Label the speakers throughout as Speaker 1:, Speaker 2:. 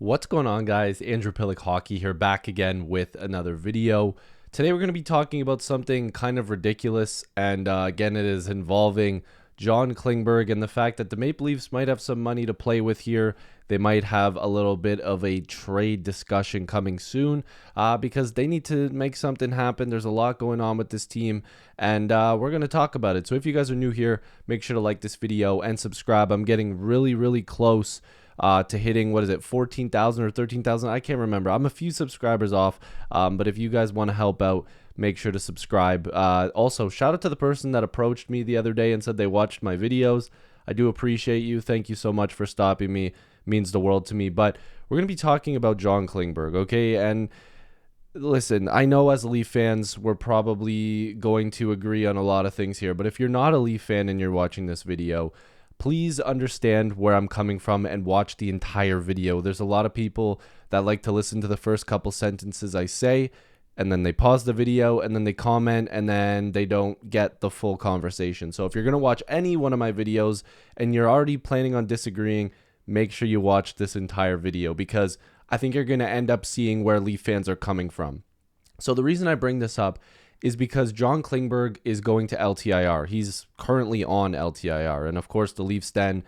Speaker 1: What's going on, guys? Andrew Piluk Hockey here, back again with another video. Today we're going to be talking about something kind of ridiculous, and again, it is involving John Klingberg and the fact that the Maple Leafs might have some money to play with here. They might have a little bit of a trade discussion coming soon because they need to make something happen. There's a lot going on with this team, and we're going to talk about it. So if you guys are new here, make sure to like this video and subscribe. I'm getting really close to hitting, 14,000 or 13,000? I can't remember. I'm a few subscribers off, but if you guys want to help out, make sure to subscribe. Also, shout out to the person that approached me the other day and said they watched my videos. I do appreciate you. Thank you so much for stopping me. It means the world to me. But we're going to be talking about John Klingberg, okay? And listen, I know as Leaf fans, we're probably going to agree on a lot of things here, but if you're not a Leaf fan and you're watching this video, please understand where I'm coming from and watch the entire video. There's a lot of people that like to listen to the first couple sentences I say, and then they pause the video, and then they comment, and then they don't get the full conversation. So if you're going to watch any one of my videos and you're already planning on disagreeing, make sure you watch this entire video, because I think you're going to end up seeing where Leaf fans are coming from. So the reason I bring this up is because John Klingberg is going to LTIR. He's currently on LTIR. And of course, the Leafs then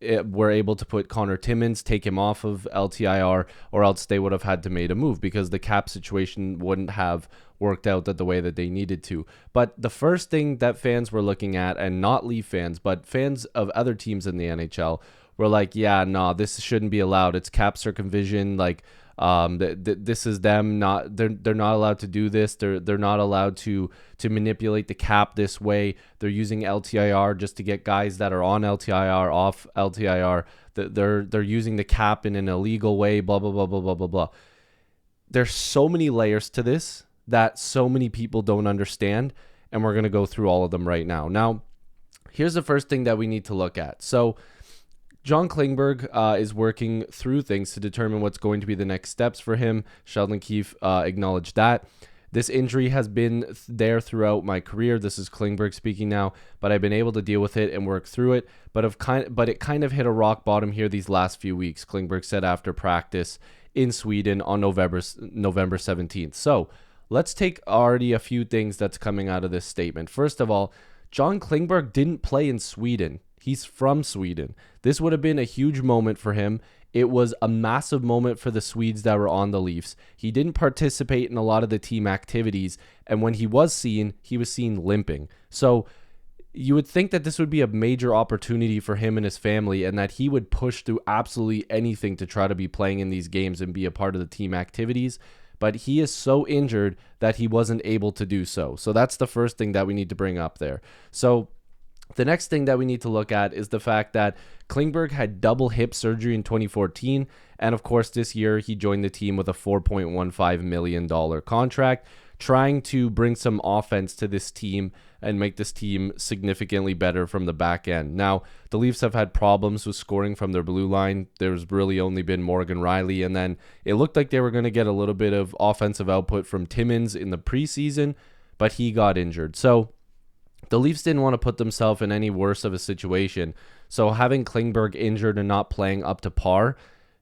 Speaker 1: were able to put Connor Timmins, take him off of LTIR, or else they would have had to made a move because the cap situation wouldn't have worked out the way that they needed to. But the first thing that fans were looking at, and not Leaf fans, but fans of other teams in the NHL, were like, yeah, nah, this shouldn't be allowed. It's cap circumcision. Like, this is them not. They're not allowed to do this. They're not allowed to manipulate the cap this way. They're using LTIR just to get guys that are on LTIR off LTIR. They're using the cap in an illegal way. Blah blah blah blah blah blah blah. There's so many layers to this that so many people don't understand, and we're gonna go through all of them right now. Now, here's the first thing that we need to look at. So John Klingberg is working through things to determine what's going to be the next steps for him. Sheldon Keefe acknowledged that. This injury has been there throughout my career. This is Klingberg speaking now, but I've been able to deal with it and work through it. But it kind of hit a rock bottom here these last few weeks, Klingberg said after practice in Sweden on November 17th. So let's take already a few things that's coming out of this statement. First of all, John Klingberg didn't play in Sweden. He's from Sweden. This would have been a huge moment for him. It was a massive moment for the Swedes that were on the Leafs. He didn't participate in a lot of the team activities, and when he was seen limping. So you would think that this would be a major opportunity for him and his family, and that he would push through absolutely anything to try to be playing in these games and be a part of the team activities. But he is so injured that he wasn't able to do so. So that's the first thing that we need to bring up there. So the next thing that we need to look at is the fact that Klingberg had double hip surgery in 2014, and of course this year he joined the team with a $4.15 million contract, trying to bring some offense to this team and make this team significantly better from the back end. Now, the Leafs have had problems with scoring from their blue line. There's really only been Morgan Rielly, and then it looked like they were going to get a little bit of offensive output from Timmins in the preseason, but he got injured. So the Leafs didn't want to put themselves in any worse of a situation, so having Klingberg injured and not playing up to par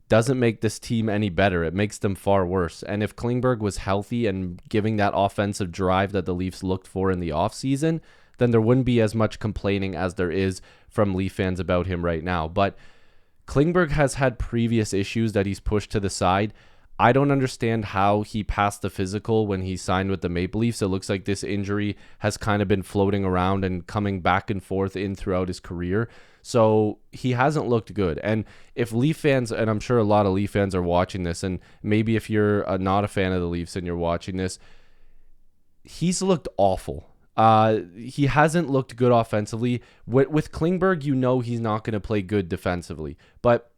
Speaker 1: doesn't make this team any better. It makes them far worse. And if Klingberg was healthy and giving that offensive drive that the Leafs looked for in the offseason, then there wouldn't be as much complaining as there is from Leaf fans about him right now. But Klingberg has had previous issues that he's pushed to the side. I don't understand how he passed the physical when he signed with the Maple Leafs. It looks like this injury has kind of been floating around and coming back and forth throughout his career. So he hasn't looked good. And if Leaf fans, and I'm sure a lot of Leaf fans are watching this, and maybe if you're not a fan of the Leafs and you're watching this, he's looked awful. He hasn't looked good offensively. With Klingberg, you know he's not going to play good defensively. But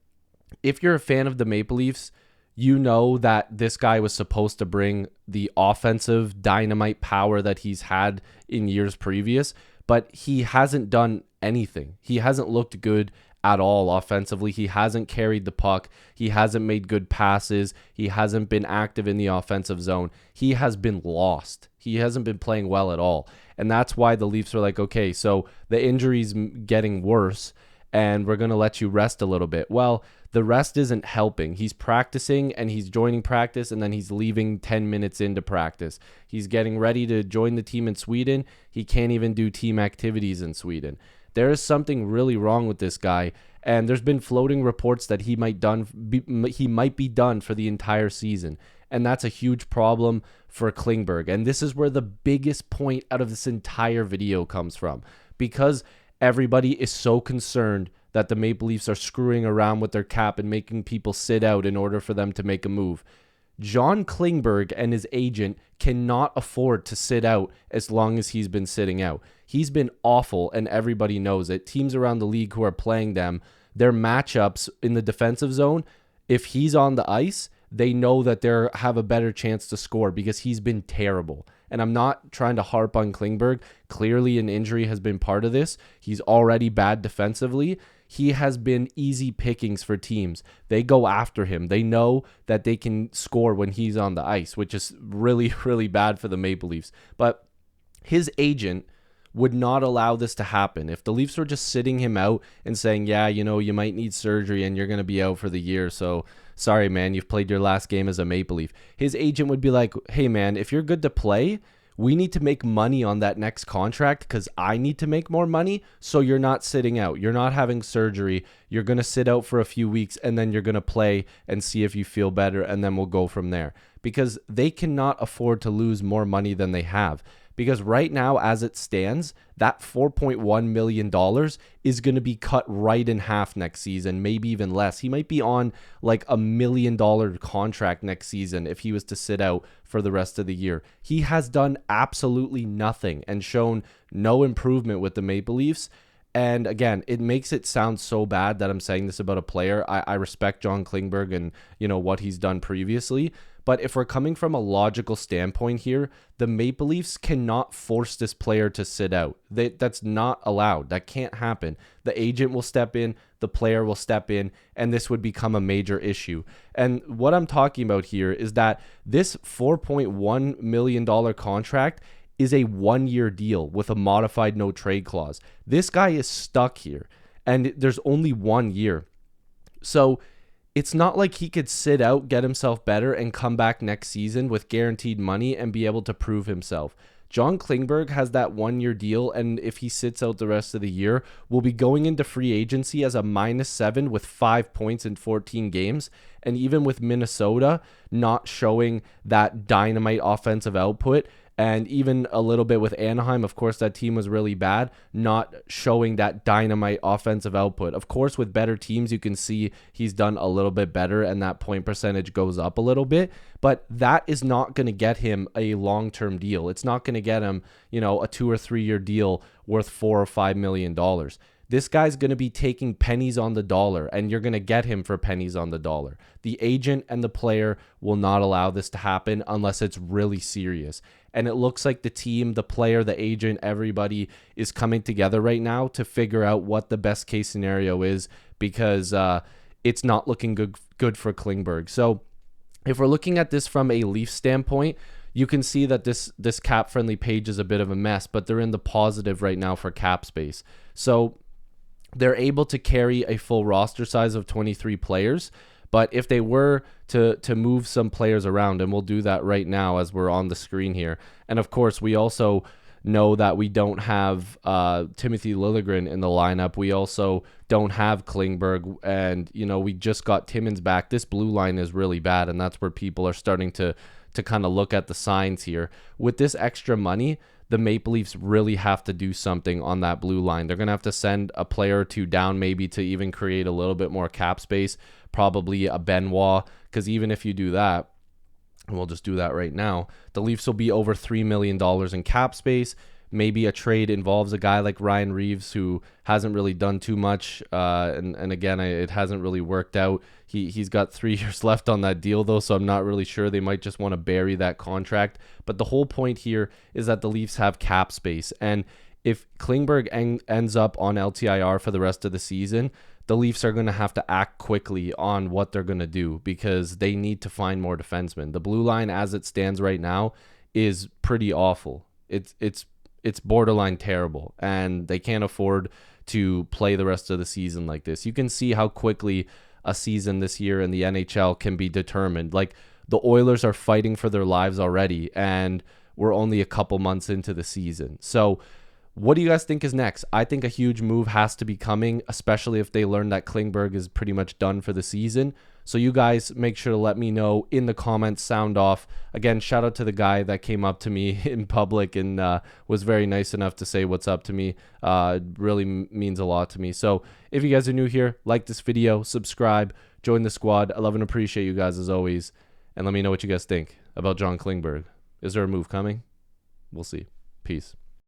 Speaker 1: if you're a fan of the Maple Leafs, you know that this guy was supposed to bring the offensive dynamite power that he's had in years previous, but he hasn't done anything. He hasn't looked good at all offensively. He hasn't carried the puck. He hasn't made good passes. He hasn't been active in the offensive zone. He has been lost. He hasn't been playing well at all. And that's why the Leafs are like, okay, so the injury's getting worse, and we're going to let you rest a little bit. Well, The rest isn't helping. He's practicing and he's joining practice and then he's leaving 10 minutes into practice. He's getting ready to join the team in Sweden. He can't even do team activities in Sweden. There is something really wrong with this guy, and there's been floating reports that he might be done for the entire season, and that's a huge problem for Klingberg. And this is where the biggest point out of this entire video comes from, because everybody is so concerned that the Maple Leafs are screwing around with their cap and making people sit out in order for them to make a move. John Klingberg and his agent cannot afford to sit out as long as he's been sitting out. He's been awful, and everybody knows it. Teams around the league who are playing them, their matchups in the defensive zone, if he's on the ice, they know that they have a better chance to score because he's been terrible. And I'm not trying to harp on Klingberg. Clearly an injury has been part of this. He's already bad defensively. He has been easy pickings for teams. They go after him. They know that they can score when he's on the ice, which is really, really bad for the Maple Leafs. But his agent would not allow this to happen. If the Leafs were just sitting him out and saying, yeah, you might need surgery and you're going to be out for the year, so sorry, man, you've played your last game as a Maple Leaf. His agent would be like, hey, man, if you're good to play, we need to make money on that next contract because I need to make more money, so you're not sitting out. You're not having surgery. You're going to sit out for a few weeks, and then you're going to play and see if you feel better, and then we'll go from there. Because they cannot afford to lose more money than they have. Because right now, as it stands, that $4.1 million is going to be cut right in half next season, maybe even less. He might be on like $1 million contract next season if he was to sit out for the rest of the year. He has done absolutely nothing and shown no improvement with the Maple Leafs. And again, it makes it sound so bad that I'm saying this about a player. I respect John Klingberg and what he's done previously. But if we're coming from a logical standpoint here, the Maple Leafs cannot force this player to sit out. That's not allowed. That can't happen. The agent will step in, the player will step in, and this would become a major issue. And what I'm talking about here is that this $4.1 million contract is a one-year deal with a modified no-trade clause. This guy is stuck here, and there's only 1 year. So it's not like he could sit out, get himself better, and come back next season with guaranteed money and be able to prove himself. John Klingberg has that 1 year deal, and if he sits out the rest of the year, will be going into free agency as a -7 with 5 points in 14 games. And even with Minnesota not showing that dynamite offensive output, and even a little bit with Anaheim, of course, that team was really bad, not showing that dynamite offensive output. Of course, with better teams, you can see he's done a little bit better and that point percentage goes up a little bit. But that is not going to get him a long-term deal. It's not going to get him, a 2 or 3 year deal worth $4 or $5 million. This guy's going to be taking pennies on the dollar, and you're going to get him for pennies on the dollar. The agent and the player will not allow this to happen unless it's really serious. And it looks like the team, the player, the agent, everybody is coming together right now to figure out what the best case scenario is, because it's not looking good for Klingberg. So if we're looking at this from a Leaf standpoint, you can see that this cap-friendly page is a bit of a mess, but they're in the positive right now for cap space. So they're able to carry a full roster size of 23 players. But if they were to move some players around, and we'll do that right now as we're on the screen here. And of course, we also know that we don't have Timothy Liljegren in the lineup. We also don't have Klingberg, and we just got Timmins back. This blue line is really bad, and that's where people are starting to kind of look at the signs here. With this extra money, the Maple Leafs really have to do something on that blue line. They're going to have to send a player or two down maybe to even create a little bit more cap space, probably a Benoit, because even if you do that, and we'll just do that right now, the Leafs will be over $3 million in cap space. Maybe a trade involves a guy like Ryan Reeves, who hasn't really done too much, and again, it hasn't really worked out. He's got 3 years left on that deal, though, so I'm not really sure. They might just want to bury that contract. But the whole point here is that the Leafs have cap space, and if Klingberg ends up on LTIR for the rest of the season, the Leafs are going to have to act quickly on what they're going to do, because they need to find more defensemen. The blue line, as it stands right now, is pretty awful. It's borderline terrible, and they can't afford to play the rest of the season like this. You can see how quickly a season this year in the NHL can be determined. Like, the Oilers are fighting for their lives already, and we're only a couple months into the season. So what do you guys think is next? I think a huge move has to be coming, especially if they learn that Klingberg is pretty much done for the season. So you guys make sure to let me know in the comments, sound off. Again, shout out to the guy that came up to me in public and was very nice enough to say what's up to me. It really means a lot to me. So if you guys are new here, like this video, subscribe, join the squad. I love and appreciate you guys as always. And let me know what you guys think about John Klingberg. Is there a move coming? We'll see. Peace.